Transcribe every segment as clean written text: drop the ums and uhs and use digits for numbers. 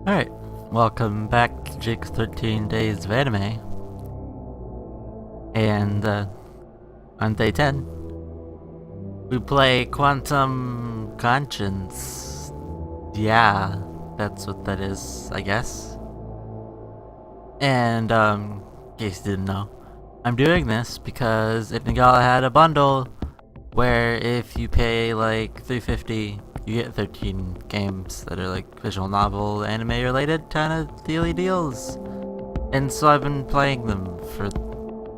Alright, welcome back to Jake's 13 Days of Anime. And on day 10, we play Quantum Conscience. Yeah, that's what that is, I guess. And in case you didn't know, I'm doing this because Nagala had a bundle where if you pay like $3.50, you get 13 games that are like visual novel, anime related kind of deals. And so I've been playing them for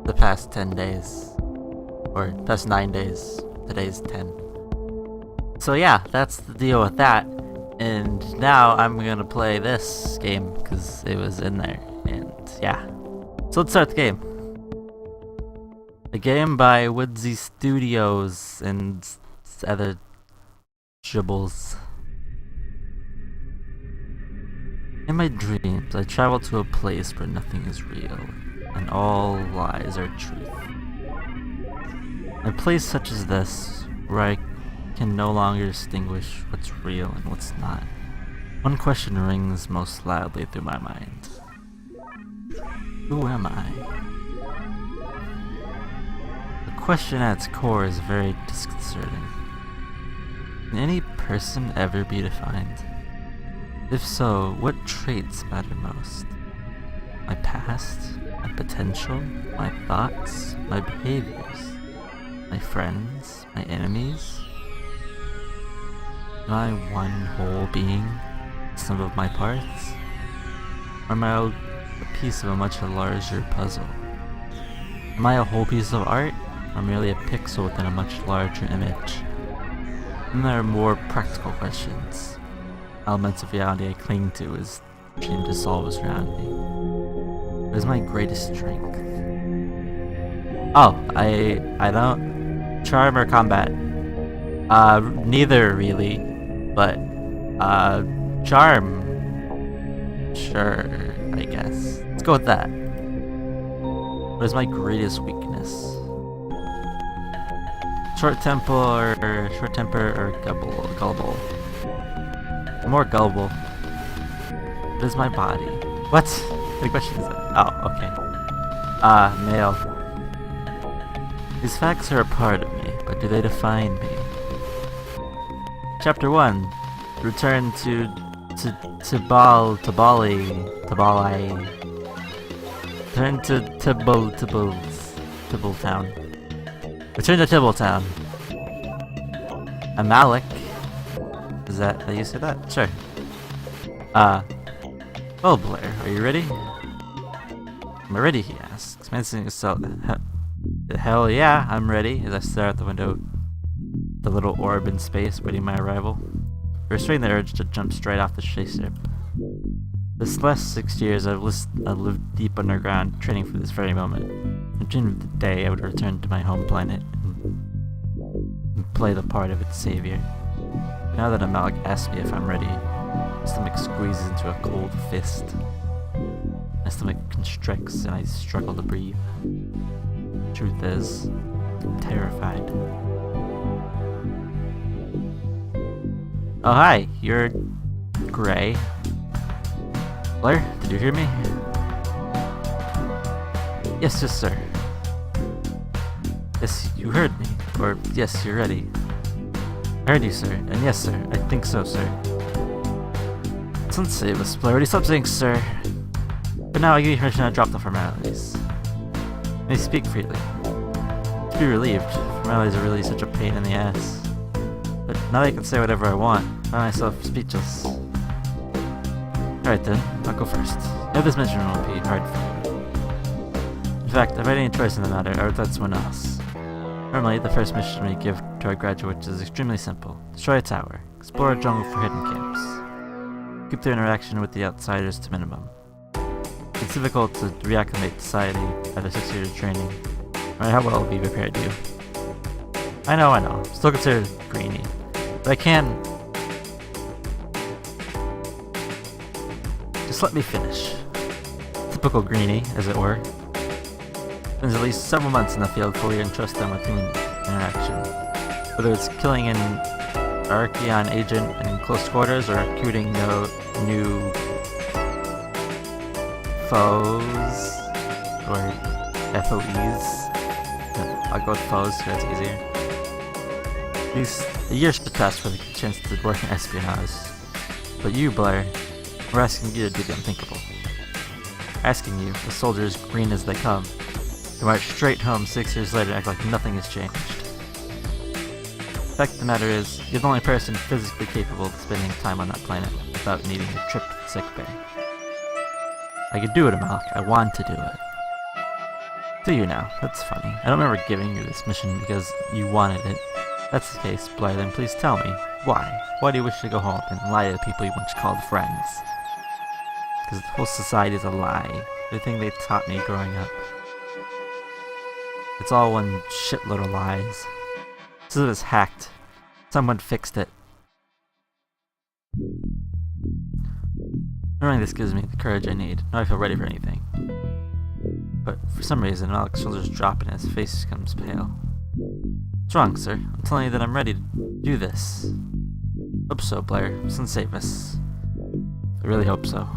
the past 10 days. Or past 9 days. Today's 10. So yeah, that's the deal with that. And now I'm gonna play this game because it was in there. And yeah. So let's start the game. A game by Woodsy Studios and other gibbles. In my dreams, I travel to a place where nothing is real, and all lies are truth. A place such as this, where I can no longer distinguish what's real and what's not. One question rings most loudly through my mind. Who am I? The question at its core is very disconcerting. Can any person ever be defined? If so, what traits matter most? My past? My potential? My thoughts? My behaviors? My friends? My enemies? Am I one whole being? Some of my parts? Or am I a piece of a much larger puzzle? Am I a whole piece of art? Or merely a pixel within a much larger image? And there are more practical questions. Elements of reality I cling to as dream dissolves around me. What is my greatest strength? Oh, I don't... Charm or combat? Neither really, but, charm. Sure, I guess. Let's go with that. What is my greatest weakness? Short temper or gullible. I'm more gullible. What is my body? What? What question is that? Oh, okay. Male. These facts are a part of me, but do they define me? Chapter 1. Return to Bali. Return to Tibbletown. Return to Tibbletown. A Malik. Is that how you say that? Sure. Well, Blair, are you ready? Am I ready? He asks. Mentioning himself. Hell yeah, I'm ready. As I stare out the window, the little orb in space, waiting my arrival. Restraining the urge to jump straight off the spaceship. This last 6 years, I've lived deep underground, training for this very moment. I dreamed of the day I would return to my home planet and play the part of its savior. Now that Malik asks me if I'm ready, my stomach squeezes into a cold fist. My stomach constricts and I struggle to breathe. Truth is, I'm terrified. Oh hi, you're Gray. Blair, did you hear me? Yes, sir. Yes, you heard me. Or, yes, you're ready. I heard you, sir. And yes, sir. I think so, sir. Let's save us, Blair. Already stop saying, sir. But now I give you permission to drop the formalities. May speak freely. To be relieved. Formalities are really such a pain in the ass. But now that I can say whatever I want, I find myself speechless. Alright then, I'll go first. I know this mission will be hard for you. In fact, if I had any choice in the matter, I would let someone else. Normally, the first mission we give to our graduates is extremely simple. Destroy a tower. Explore a jungle for hidden camps. Keep their interaction with the outsiders to minimum. It's difficult to reacclimate society after 6 years of training, no matter how well we prepared you. I know. Still considered greeny. But I can... Just let me finish. Typical greenie, as it were. Spends at least several months in the field before we entrust them with human interaction. Whether it's killing an Archeon agent in close quarters or recruiting no new foes or FOEs? I'll go with foes because it's easier. A year should pass for the chance to work in espionage. But you, Blair, we're asking you to do the unthinkable. Asking you, the soldiers green as they come, to march straight home 6 years later and act like nothing has changed. The fact of the matter is, you're the only person physically capable of spending time on that planet without needing a trip to the sick bay. I could do it, Amalek. I want to do it. Do you now? That's funny. I don't remember giving you this mission because you wanted it. If that's the case, Blair, then please tell me. Why? Why do you wish to go home and lie to the people you once called friends? Because the whole society is a lie. Everything they taught me growing up. It's all one shitload of lies. This is hacked. Someone fixed it. Knowing this gives me the courage I need. Now I feel ready for anything. But for some reason, Amalek's shoulders drop and his face becomes pale. What's wrong, sir? I'm telling you that I'm ready to do this. Hope so, Blair. Son, save us. I really hope so.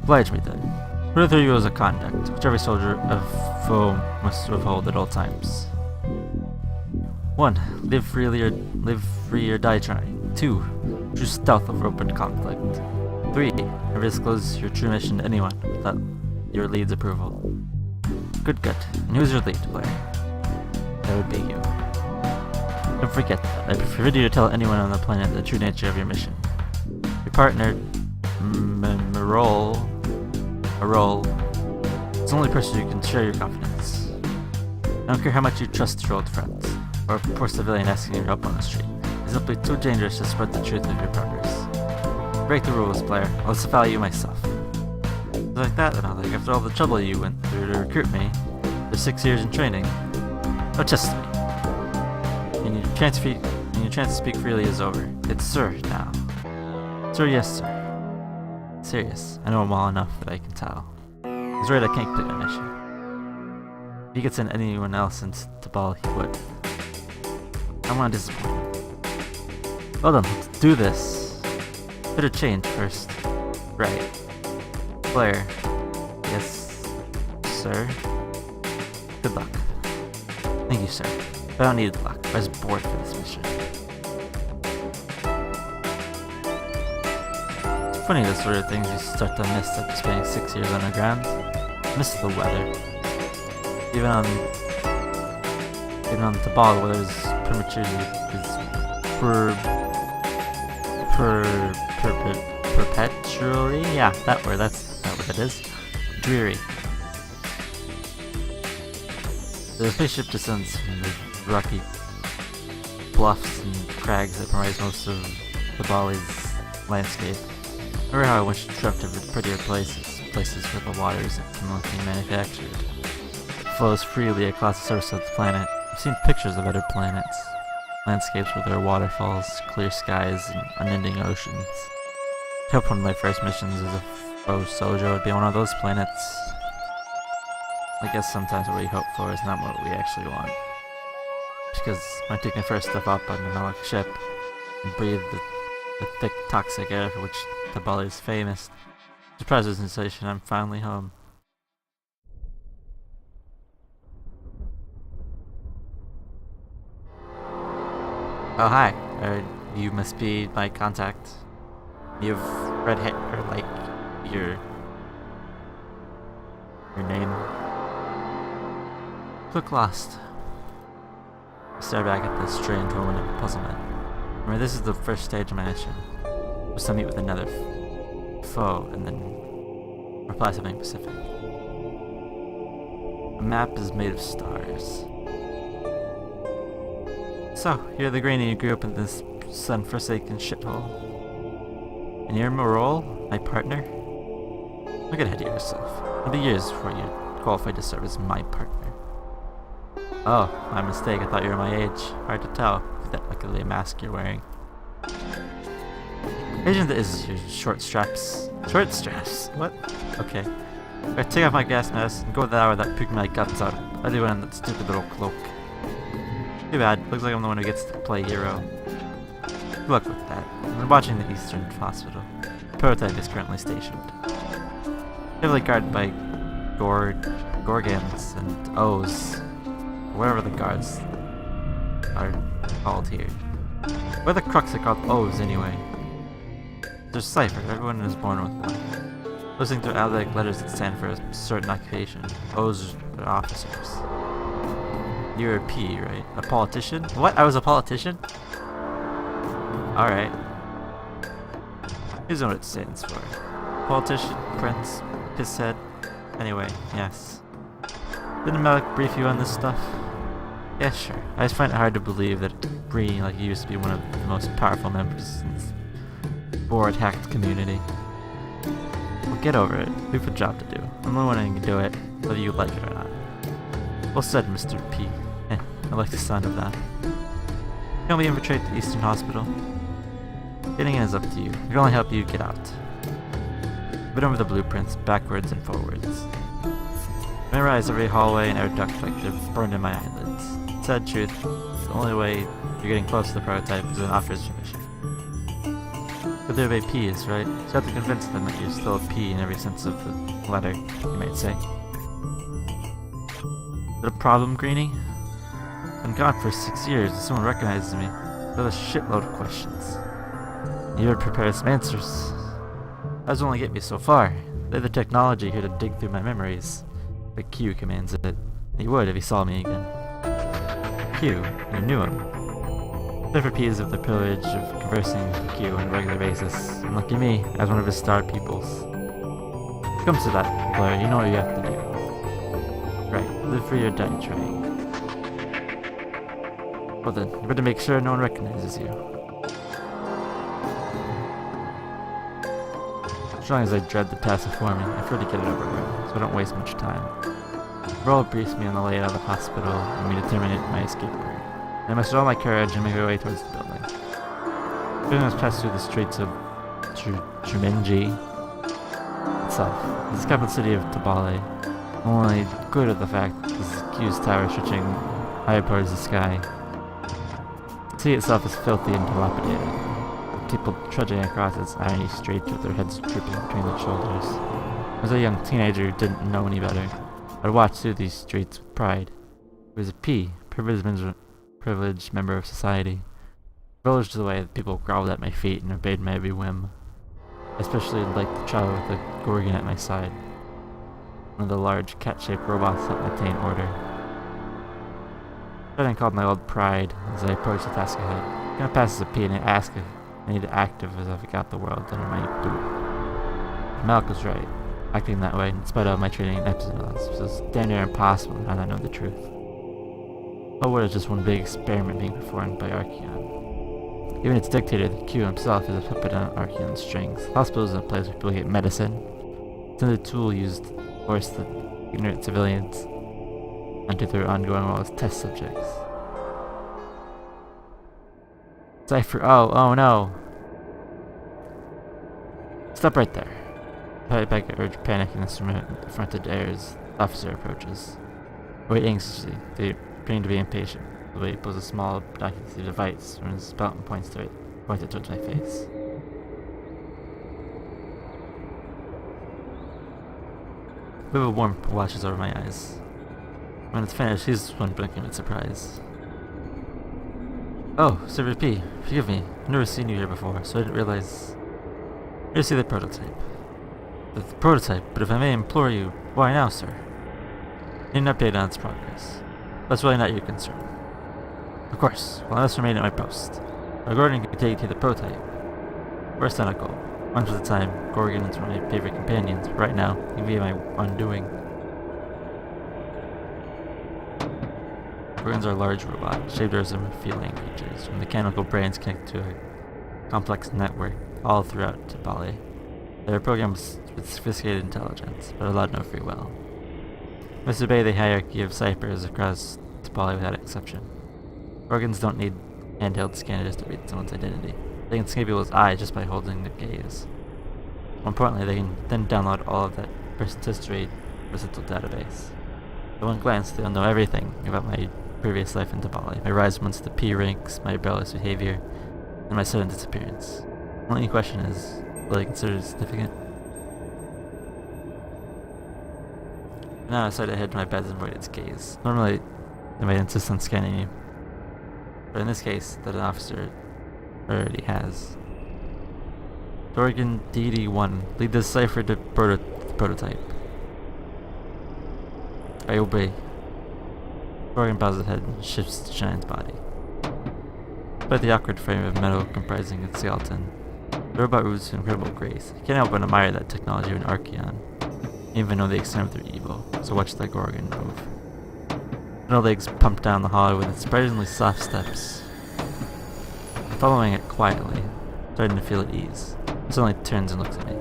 Oblige me then. What are the rules of conduct, which every soldier of foe must uphold at all times? 1. Live free or die trying. 2. Choose stealth over open conflict. 3. Never disclose your true mission to anyone without your lead's approval. Good. And who's your lead, Blair? That would be you. Don't forget that. I forbid you to tell anyone on the planet the true nature of your mission. Your partner, Marol, is the only person who can share your confidence. I don't care how much you trust your old friends, or a poor civilian asking your help on the street. It's simply too dangerous to spread the truth of your progress. Break the rules, Blair. I'll disavow you myself. It's like that, then like after all the trouble you went through to recruit me, for 6 years in training. Don't test me. And your chance to speak freely is over. It's sir now. Sir, yes, sir. Serious. I know him well enough that I can tell. He's right, I can't complete my mission. If he could send anyone else into Tabal, he would. I want to disappoint him. Well then, let's do this. Better change first. Right. Blair. Yes, sir. Good luck. Thank you, sir. But I don't need luck. I was bored for this mission. It's funny the sort of things you start to miss after spending 6 years underground. Miss the weather. Even on Tabal, the weather is perpetually? Yeah, that word, that's what it is. Dreary. The spaceship descends from the rocky bluffs and crags that comprise most of the Bali's landscape. Remember how I once dreamt of prettier places where the water is endlessly manufactured. It flows freely across the surface of the planet. I've seen pictures of other planets. Landscapes where there are waterfalls, clear skies, and unending oceans. I hope one of my first missions as a foe soldier would be on one of those planets. I guess sometimes what we hope for is not what we actually want. Because when I take my first step up on the Amalek ship and breathe the thick, toxic air for which Tabal is famous, surprise the sensation I'm finally home. Oh hi, you must be my contact. You have red hair, or like your name. Look lost. I stare back at this strange moment of puzzlement. Remember, this is the first stage of my mission. Was to meet with another foe and then reply something specific. A map is made of stars. So, you're the granny who grew up in this sun-forsaken shithole. And you're Marol, my partner? Don't get ahead of yourself. It'll be years before you're qualified to serve as my partner. Oh, my mistake. I thought you were my age. Hard to tell with that luckily mask you're wearing. Agent is your short straps. Short straps? What? Okay. I take off my gas mask and go that hour without puking my guts out. I do it in that stupid little cloak. Too bad. Looks like I'm the one who gets to play hero. Good luck with that. I'm watching the Eastern Hospital. The prototype is currently stationed. Heavily guarded by Gorgons and O's. Whatever the guards are called here. What are the crux are called O's anyway? There's cipher. Everyone is born with one. Listening to alphabetic letters that stand for a certain occupation. O's are officers. You're a P, right? A politician? What? I was a politician? Alright. Here's what it stands for. Politician, prince, pisshead. Anyway, yes. Didn't Malik brief you on this stuff? Yeah, sure. I just find it hard to believe that Bree, like you, used to be one of the most powerful members in this board-hacked community. Well, get over it. We have a job to do. I'm the one who can do it, whether you like it or not. Well said, Mr. P. I like the sound of that. Can we infiltrate the Eastern Hospital? Getting in is up to you. I can only help you get out. I've been over the blueprints, backwards and forwards. I memorize every hallway and every duct like they're burned in my eyelids. Sad truth, the only way you're getting close to the prototype is an officer's permission. But they're P's, right? So you have to convince them that you're still a P in every sense of the letter, you might say. Is it a problem, Greenie? I've been gone for 6 years and someone recognizes me. I have a shitload of questions. You better prepare some answers. That will only get me so far. They have the technology here to dig through my memories. But Q commands it. He would if he saw me again. Q, you knew him. Cipher P's have the privilege of conversing with Q on a regular basis. And lucky me, as one of his star pupils. When it comes to that, Blair, you know what you have to do. Right, live free or die trying. Well then, you better make sure no one recognizes you. As long as I dread the task of forming, I prefer to get it over with, so I don't waste much time. Roll briefs me on the layout of the hospital and we determine my escape route. I mustered all my courage and make my way towards the building. We must pass through the streets of Jumanji itself. This is the capital city of Tabale. Only good at the fact this Q's tower stretching high towards the sky. The city itself is filthy and dilapidated. People trudging across its irony streets with their heads drooping between their shoulders. As a young teenager who didn't know any better, I'd watch through these streets with pride. It was a P, privileged member of society. I relished the way that people growled at my feet and obeyed my every whim. I especially liked the child with the Gorgon at my side. One of the large cat-shaped robots that maintain order. I called my old pride as I approached the task ahead. I'm gonna pass as a P and I ask if I need to act as if I got the world under my boot. Malik was right. Acting that way, in spite of my training in episodes, was damn near impossible now that I know the truth. What would is just one big experiment being performed by Archeon. Even its dictator, the Q himself, is a puppet on Archeon's strings. Hospitals is a place where people get medicine. It's another tool used to force the ignorant civilians onto their ongoing role as test subjects. Cypher, oh no! Stop right there. I urge panicking instrument fronted airs. The officer approaches. Wait anxiously. They appearing to be impatient. The way he pulls a small document device from his belt and points it towards my face. A wave of warmth washes over my eyes. When it's finished, he's the one blinking with surprise. Oh, Server P, forgive me. I've never seen you here before, so I didn't realize. Here to see the prototype. The prototype, but if I may implore you, why now, sir? Need an update on its progress. That's really not your concern. Of course, well, I must remain at my post. My Gorgon can take you to the prototype. First on a goal. Once at a time, Gorgons were my favorite companions, but right now, you can be my undoing. Gorgons are large robots, shaped as feeling creatures, with mechanical brains connected to a complex network all throughout Tabale. They are programmed with sophisticated intelligence, but allowed no free will. Must obey the hierarchy of ciphers across Tabale without exception. Gorgons don't need handheld scanners to read someone's identity. They can scan people's eyes just by holding their gaze. More importantly, they can then download all of that person's history to a central database. At one glance, they'll know everything about my previous life into Bali, my rise once to the P ranks, my rebellious behavior, and my sudden disappearance. The only question is, will I consider it significant? Now I decide to head to my bed and avoid its gaze. Normally, they might insist on scanning you, but in this case, that an officer already has. Dorgan DD1, lead the cipher to prototype. I obey. Dorgan bows his head and shifts to Shine's body. Despite the awkward frame of metal comprising its skeleton, the robot moves with incredible grace. I can't help but admire that technology of an Archeon, even though the extent of their evil, so watch the Gorgon move. No legs pump down the hallway with its surprisingly soft steps. Following it quietly, starting to feel at ease. It suddenly turns and looks at me.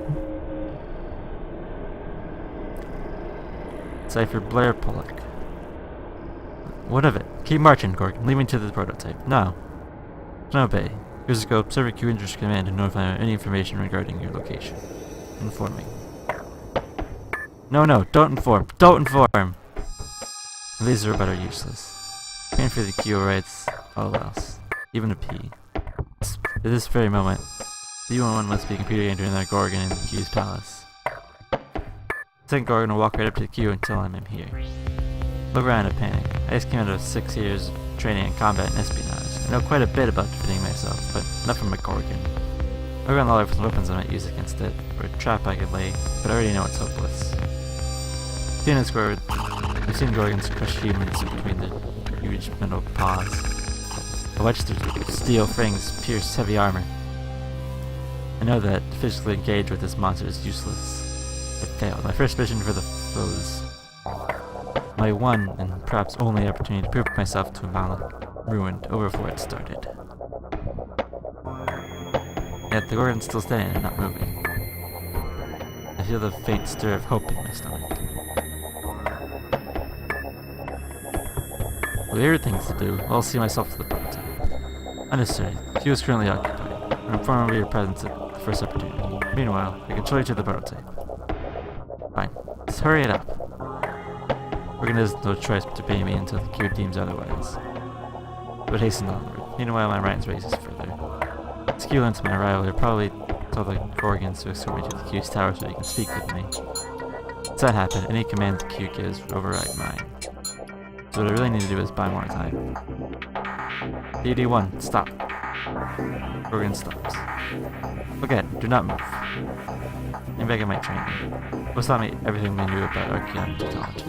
Cypher Blair Pollock. What of it? Keep marching, Gorgon. Lead me to the prototype. No. Don't obey. Here's a scope. Server Q enters command to notify any information regarding your location. Informing. No, don't inform. Don't inform! These robots are useless. Waiting for the Q overrides all else. Even a P. At this very moment, the U-11 must be computer entering that Gorgon in the Q's palace. Second Gorgon will walk right up to the Q and tell him I'm here. Look around in panic. I just came out of 6 years of training in combat and espionage. I know quite a bit about defending myself, but not from a Gorgon. I ran the ladder for some weapons I might use against it, or a trap I could lay, but I already know it's hopeless. Seen in square, I've seen Gorgons crush humans between their huge metal paws. I watched their steel fangs pierce heavy armor. I know that to physically engage with this monster is useless. I failed. My first mission for the foes. My one and perhaps only opportunity to prove myself to Malik, ruined over before it started. Yet the Gorgon's still standing and not moving. I feel the faint stir of hope in my stomach. With other things to do, I'll see myself to the prototype. Unnecessary. Q is currently occupied. I'm informed of your presence at the first opportunity. Meanwhile, I can show you to the prototype. Fine. Just hurry it up. Gorgon has no choice but to pay me until the Q deems otherwise. But hasten onward. Meanwhile, my rights races further. As Q learns my arrival, he'll probably tell the Gorgons to escort me to the Q's tower so he can speak with me. Once that happens, any command the Q gives would override mine. So what I really need to do is buy more time. DD1, stop. Gorgon stops. Look ahead, do not move. Aim back at my training. What's taught me everything we knew about Archeon technology.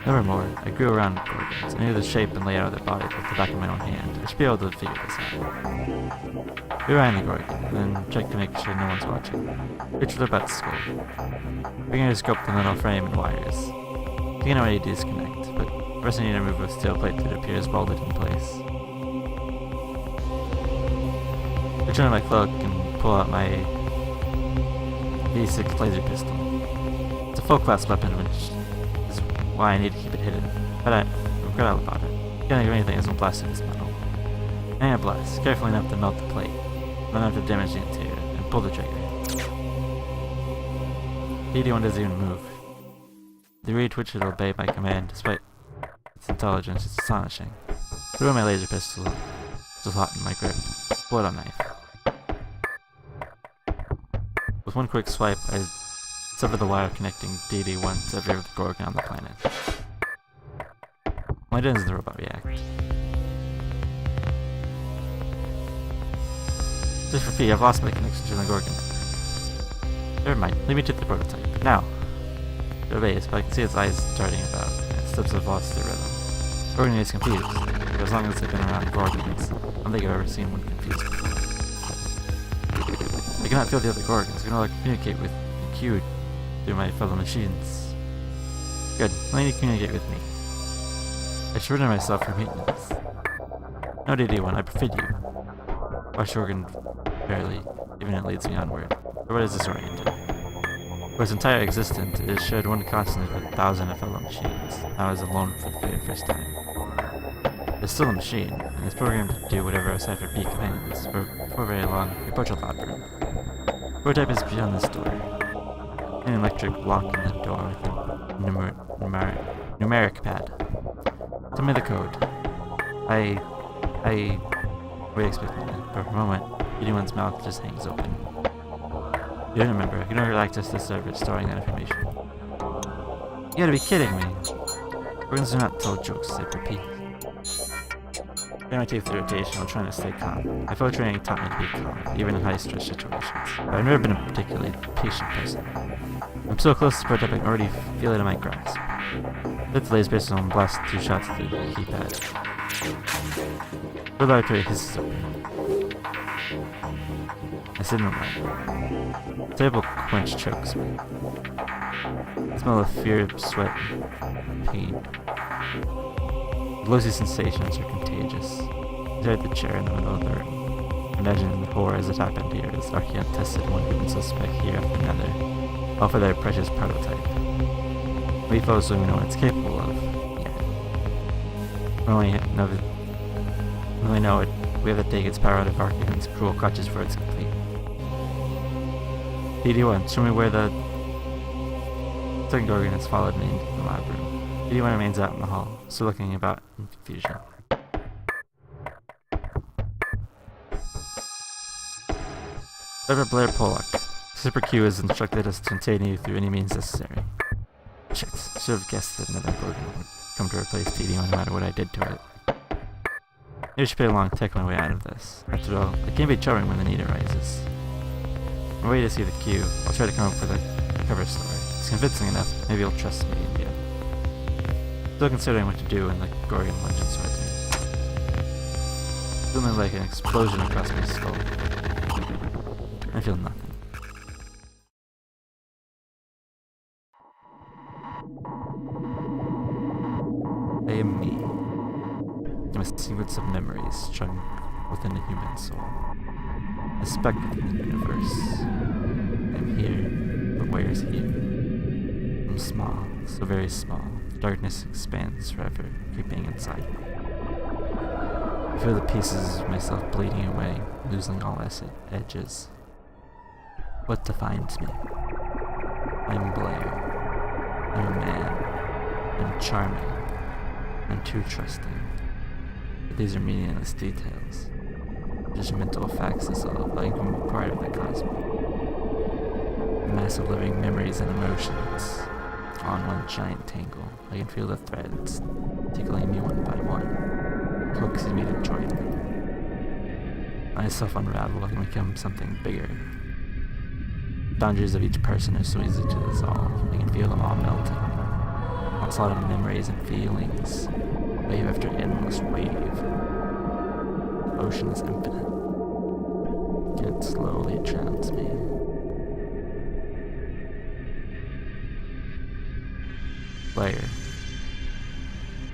Nevermore, I grew around Gorgons. I knew the shape and layout of their bodies with the back of my own hand. I should be able to figure this out. We ran the Gorgon, and then checked to make sure no one's watching. Pictured about the skull. Beginning to scope the metal frame and wires. Thinking I need to disconnect, but first I need to move a steel plate that appears welded in place. I turn on my cloak and pull out my V6 laser pistol. It's a full-class weapon, which is why I need to keep it hidden. But I forgot all about it. Can't do anything isn't blasting this metal. And I blast, carefully enough to melt the plate, not enough to damage the interior, and pull the trigger. DD1 doesn't even move. The reed twitch will obey my command, despite its intelligence. It's astonishing. Put away my laser pistol. Still hot in my grip. Pull out a knife. With one quick swipe, I sever the wire connecting DD1 to every other Gorgon on the planet. Why doesn't the robot react? Just for P, I've lost my connection to the Gorgon. Never mind, lead me to the prototype. Now! It obeys, but I can see its eyes darting about, and its steps have lost their rhythm. Gorgon is confused, but as long as I've been around Gorgons, I don't think I've ever seen one confused before. I cannot feel the other Gorgons. I can only communicate with the Q through my fellow machines. Good. I need to communicate with me. I should rid myself from maintenance. No DD1, I forbid you. Watch Gorgon barely, even it leads me onward. But what is disoriented? For its entire existence, it has shared one constant with 1,000 of fellow machines. Now it is alone for the very first time. It's still a machine, and it's programmed to do whatever a Cypher P commands. For very long, we approach a lab room. Prototype is beyond this door. An electric lock in the door with a numeric pad. Tell me the code. Wait, expecting it. But for a moment, anyone's mouth just hangs open. You don't remember. You don't have access to the server storing that information. You gotta be kidding me. Organs do not tell jokes, they repeat. My teeth irritation while trying to stay calm. I feel training taught me to be calm, even in high-stress situations. I've never been a particularly patient person. I'm so close to support up I can already feel it in my grasp. It delays based on blast 2 shots through the keypad. The laboratory hisses open. I sit in the light. The table quench chokes me. The smell of fear, sweat, and pain. The glossy sensations are contagious. I sat at the chair in the middle of the room, imagining the horrors that happened here as Archeon tested one human suspect here after another, all for their precious prototype. We folks don't even know what it's capable of yet. We only know it. We have to take its power out of Archeon's cruel clutches before it's complete. PD1, show me where the second Gorgon has followed me into the lab room. PD1 remains out in the hall, still looking about in confusion. Dr. Blair Pollock. Super Q has instructed us to contain you through any means necessary. Shit, should have guessed that another Gorgon would come to replace PD1 no matter what I did to it. Maybe I should play along and take my way out of this. After all, it can be charming when the need arises. I'm ready to see the Q. I'll try to come up with a cover story. It's convincing enough, maybe you'll trust me in the end. Still considering what to do when the Gorgon lunges towards me. Feeling like an explosion across my skull. I feel nothing. I am me. I'm a sequence of memories strung within a human soul. A speck within the universe. I'm here, but where is here? I'm small, so very small. Darkness expands forever, creeping inside me. I feel the pieces of myself bleeding away, losing all edges. What defines me? I'm Blair. I'm a man. I'm charming. I'm too trusting. But these are meaningless details. Just mental facts to solve, I become a part of the cosmos. A mass of living memories and emotions. On one giant tangle, I can feel the threads, tickling me one by one, coaxing me to join them. Myself unravel and become something bigger. The boundaries of each person are so easy to dissolve. I can feel them all melting. Onslaught of memories and feelings, wave after endless wave. The ocean is infinite, and it slowly drowns me.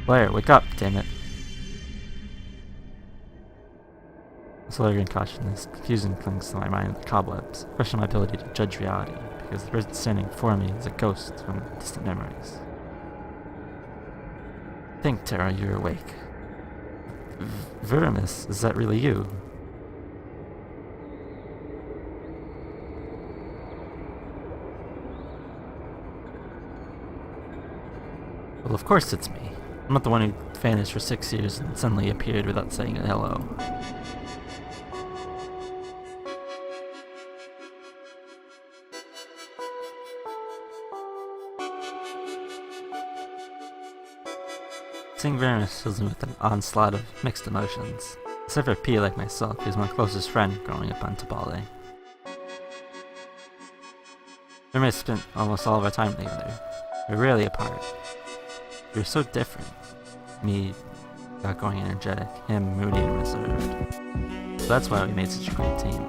Blair, wake up, damn it. This lingering caution, this confusion clings to my mind like cobwebs. I question my ability to judge reality, because the person standing before me is a ghost from distant memories. Think, Tara, you're awake. Veramis, is that really you? Well, of course it's me. I'm not the one who vanished for 6 years and suddenly appeared without saying a hello. Seeing Veramis fills me with an onslaught of mixed emotions. Except for P like myself, who's my closest friend growing up on Tabale. Veramis spent almost all of our time together. We were rarely apart. We were so different. Me, outgoing and energetic, him, moody and reserved. So that's why we made such a great team.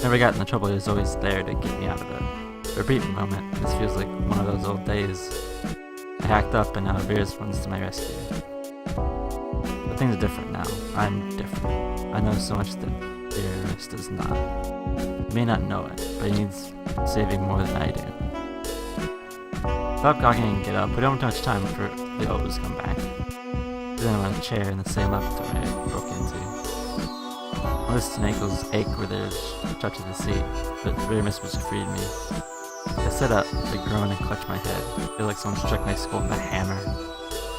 Never got in the trouble, he was always there to get me out of it. For a brief moment, this feels like one of those old days. I hacked up and now Veers runs to my rescue. But things are different now. I'm different. I know so much that Veers does not. He may not know it, but he needs saving more than I do. Stop gawking and get up. We don't have much time before the O's come back. Then I'm on a chair in the same laboratory I broke into. My wrists and ankles ache where there's a touch of the seat, but Veramis was freed me. I sit up, I groan and clutch my head. I feel like someone struck my skull with a hammer.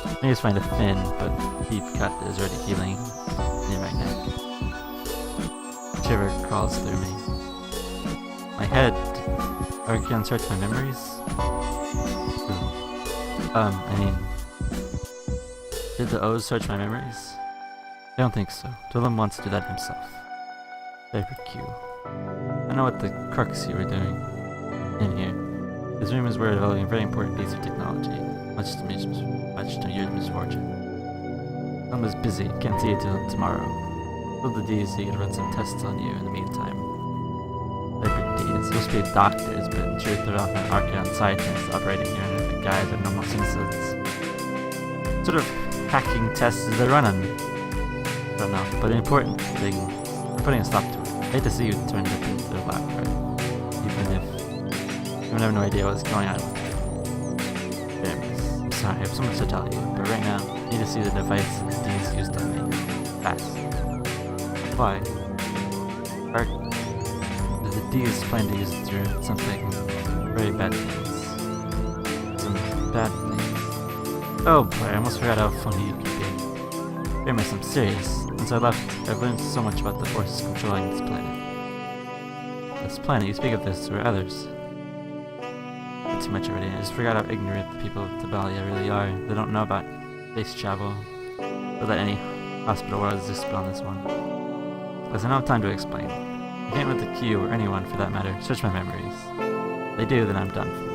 I need to find a fin, but deep cut is already healing near my neck. Shiver crawls through me. My head. Are you gonna search my memories? I mean, did the O's search my memories? I don't think so. Dylan wants to do that himself. Diaper Q. I know what the crux you were doing in here. His rumors were developing a very important piece of technology, much to your misfortune. Dylan was busy, can't see you till tomorrow. Told the D's he could run some tests on you in the meantime. Diaper D is supposed to be doctors, but in truth they're often archaeon scientists operating here under the guise of normal citizens. What sort of hacking tests do they run on me? I don't know, but the important thing, we're putting a stop to it. I hate to see you turn up into the lab, right? Even if you have no idea what's going on with you. Anyways, I'm sorry, I have so much to tell you, but right now, I need to see the device the D's used on me. Fast. Why? The D's plan to use it to do something very bad things. Some bad things. Oh boy, I almost forgot how funny you can be. Famous, I'm serious. Since I left, I've learned so much about the forces controlling this planet. This planet, you speak of this, or others. Not too much already. I just forgot how ignorant the people of Tabalia really are. They don't know about space travel, or that any hospital world exists beyond this one. Because I don't have time to explain. I can't let the Q, or anyone for that matter, search my memories. If they do, then I'm done for.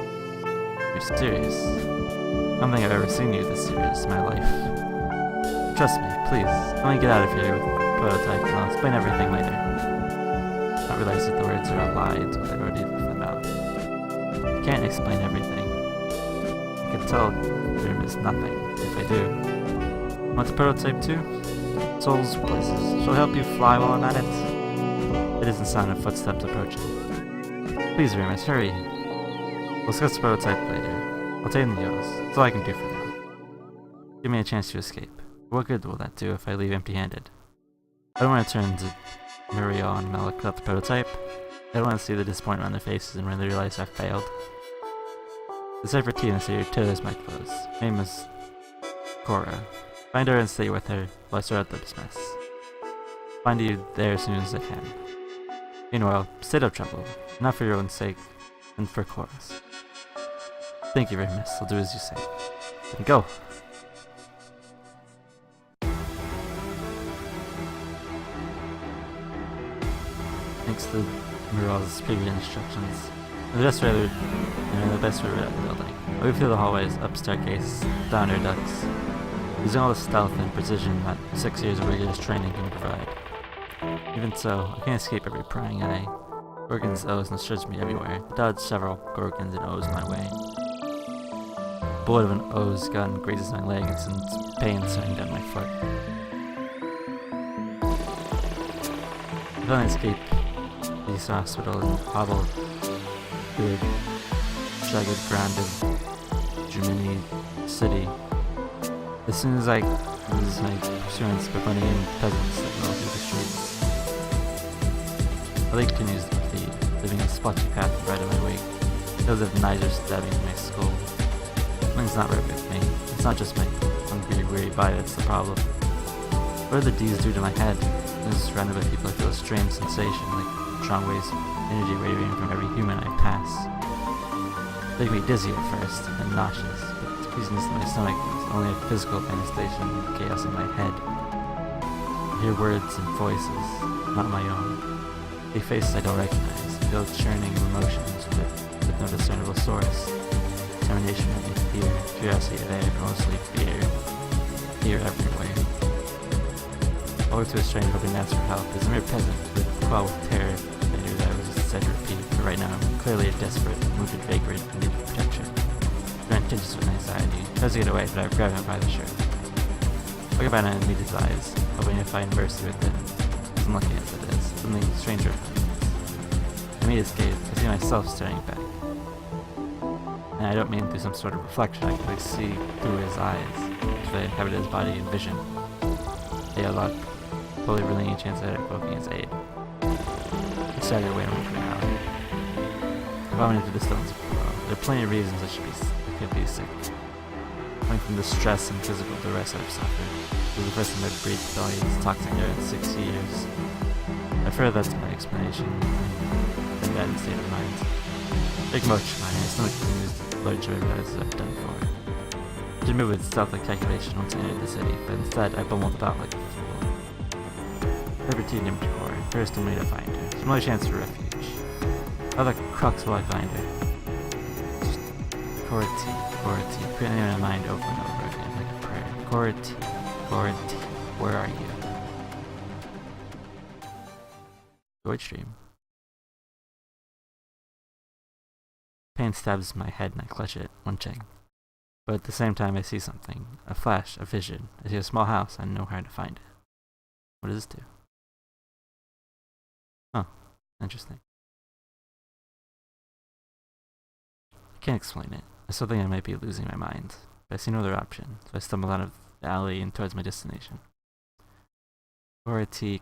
You're serious. I don't think I've ever seen you this serious in my life. Trust me, please. Let me get out of here with the prototype and I'll explain everything later. I realize that the words are a lie until I've already left them out. I can't explain everything. I can tell there is nothing if I do. Want the prototype too? Souls, places. She'll help you fly while I'm at it. It isn't sound of footsteps approaching. Please, Remus, hurry. We'll discuss the prototype later. I'll take the O's. That's all I can do for now. Give me a chance to escape. What good will that do if I leave empty-handed? I don't want to turn to Maria and Malik without the prototype. I don't want to see the disappointment on their faces and when they realize I've failed. Decide for Tina so your toes might close. Her name is Cora. Find her and stay with her while I sort out the dismiss. Find you there as soon as I can. Meanwhile, stay out of trouble. Not for your own sake, and for Cora's. Thank you, Remus. I'll do as you say. Then go! Thanks to Miral's previous instructions. The best way to the building. I move through the hallways, up staircases, down air ducts, using all the stealth and precision that 6 years of rigorous training can provide. Even so, I can't escape every prying eye. Gorgons, O's, and search me everywhere. I dodged several Gorgons and O's my way. The bullet of an O's gun grazes my leg and sends pain starting down my foot. I finally escape East Hospital and hobbled through a jagged, grounded Germany city. As soon as I lose my pursuance by running in peasants that roll through the streets. The lake continues to bleed, leaving a splotchy path right in my wake. Feels as if knives are stabbing my skull. Something's not right with me. It's not just my hungry, weary body that's the problem. What do the D's do to my head? When I'm surrounded by people, I feel a strange sensation, like strong waves of energy radiating from every human I pass. They make me dizzy at first, and nauseous, but the reason is that my stomach is only a physical manifestation of the chaos in my head. I hear words and voices, not my own. They faces I don't recognize, I feel churning emotions with no discernible source. Determination of me fear, curiosity there, but mostly fear. Fear everywhere. I look to a stranger hoping to ask for help. As a mere peasant with quell with terror, I knew that I was just said to repeat, but right now I'm clearly a desperate, wounded vagrant who needs protection. I'm contagious with anxiety. He tries to get away, but I grab him by the shirt. I look about him and meet his eyes, hoping to find mercy within. As I'm looking as it is, something stranger happens. I meet his gaze, I see myself staring back. And I don't mean through some sort of reflection, I can really see through his eyes, which I inhabited his body and vision. Hey, luck. Fully ruling any chance at invoking his aid. I staggered away and went for an alley. I vomited into the stones below. There are plenty of reasons I could be sick. coming from the stress and physical duress I've suffered. This is the first time I've breathed Dahlia's toxic air in 60 years. I've heard that's my explanation. I'm bad in state of mind. Big moch, my stomach continues to large as I've done before. I should move with stealth and calculation once I entered the city, but instead I bumbled about like a fool. Liberty named Core, first I'm ready to find her. There's no chance for refuge. How the crux will I find her? Just Corti, putting it in my mind over and over again like a prayer. Corti, where are you? Void stream. Pain stabs my head and I clutch it, munching. But at the same time I see something. A flash, a vision. I see a small house and know how to find it. What does this do? Oh, interesting. I can't explain it. I still think I might be losing my mind. But I see no other option, so I stumble out of the alley and towards my destination. Corti.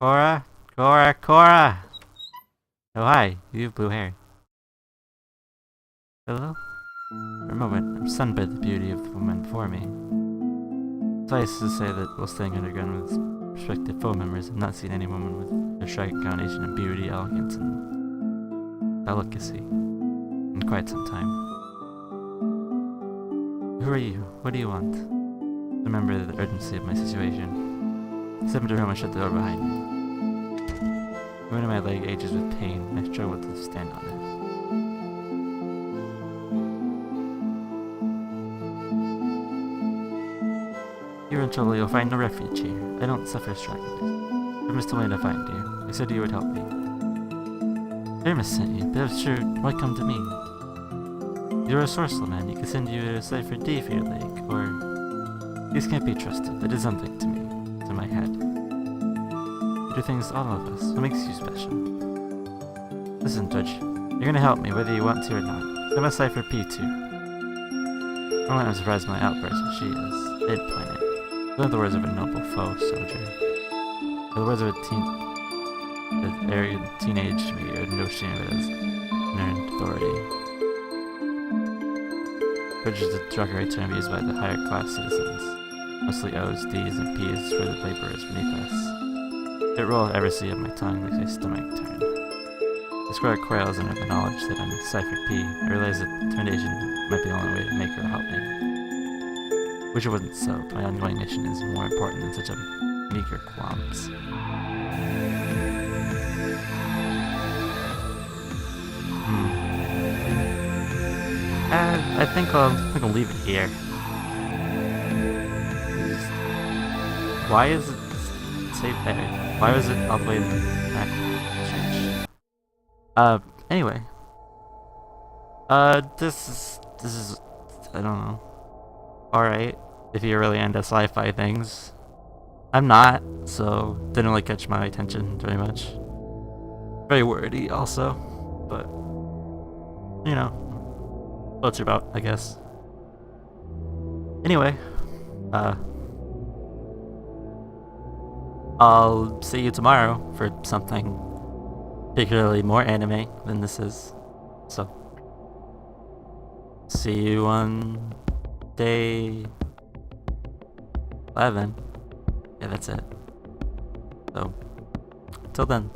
Cora! Oh hi, you have blue hair. Hello? For a moment, I'm stunned by the beauty of the woman before me. Suffice to say that while staying underground with prospective foe members, I've not seen any woman with a striking combination of beauty, elegance, and delicacy in quite some time. Who are you? What do you want? Remember the urgency of my situation. I stepped into the room and shut the door behind me. One of my leg ages with pain, and I struggle to stand on it. You're in trouble, you'll find no refuge here. I don't suffer struggles. I'm just willing to find you. I said you would help me. Hermes sent you, but sure, why come to me? You're a resourceful man, you could send you to Cypher D for your leg, or... These can't be trusted, that is something to me, to my head. You do things to all of us, what makes you special? Listen, Judge, you're gonna help me whether you want to or not. I'm a Cypher P too. I'm surprised by my outburst as she is. They'd point it. Those are the words of a noble foe soldier. The words of an arrogant teenage me who had no shame of it as inherent authority. Judge is the derogatory term used by the higher class citizens, mostly O's, D's, and P's for the laborers beneath us. The roll of ever-see of my tongue makes my stomach turn. The square quails under the knowledge that I'm a Cypher P. I realize that determination might be the only way to make her help me. Wish it wasn't so. My ongoing mission is more important than such a meager qualms. I think I'll leave it here. Why is it saved there? Why was it all the way in the back? Strange. Anyway. This is I don't know. Alright, if you're really into sci-fi things. I'm not, so didn't really catch my attention very much. Very wordy also, but you know, what it's about, I guess. Anyway, I'll see you tomorrow for something particularly more anime than this is. So, see you on day 11. Yeah, that's it. So, till then.